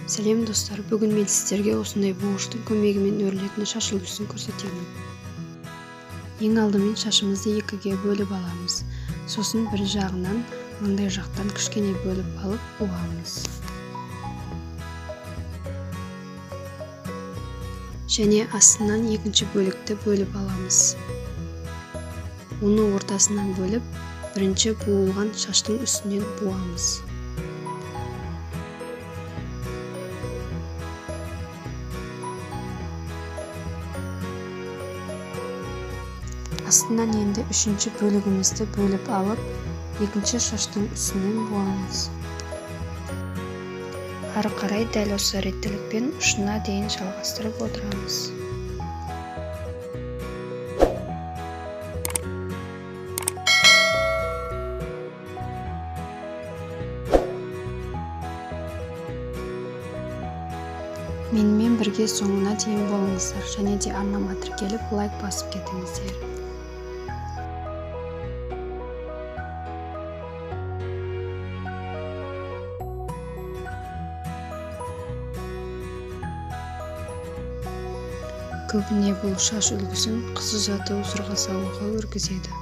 Сәлем достар, бүгін мен сіздерге осындай буғыштың көмегімен өрілетін шаш үлгісін көрсетемін. Ең алдымен шашымызды екіге бөліп аламыз. Сосын бір жағынан маңдай жақтан кішкене бөліп алып буамыз. Және астынан екінші бөлікті бөліп аламыз. Оны ортасынан бөліп, бірінші буылған шаштың үстінен буамыз. Астынан енді үшінші бөлігімізді бөліп алып, екінші шаштың үстінен буамыз. Ары қарай дәл осы реттілікпен ұшына дейін жалғастырып отырамыз. Менімен бірге соңына дейін болыңыздар, және де арнама тіркеліп лайк басып кетіңіздер. Көбіне бұл шаш үлгісін қыз ұзату, сырға салуға өргізеді.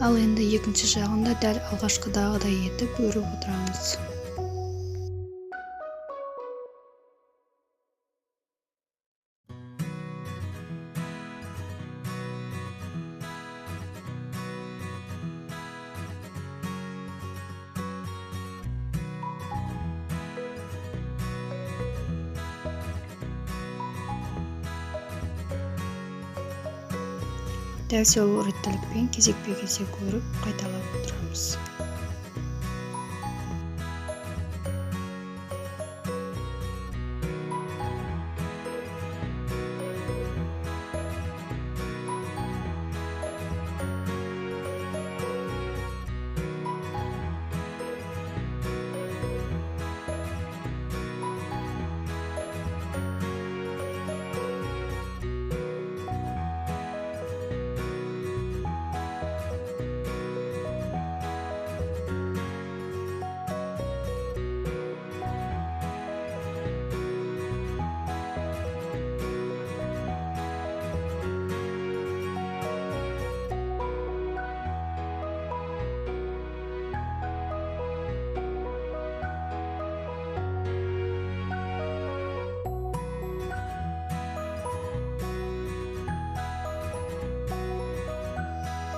Ал енді екінші жағында дәл алғашқыдағыдай етіп өріп отырамыз. Дәл сол реттілікпен кезек-кезек өріп қайталап отырамыз.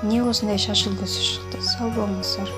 Не осындай шаш үлгісі шықты, сау болыңыздар.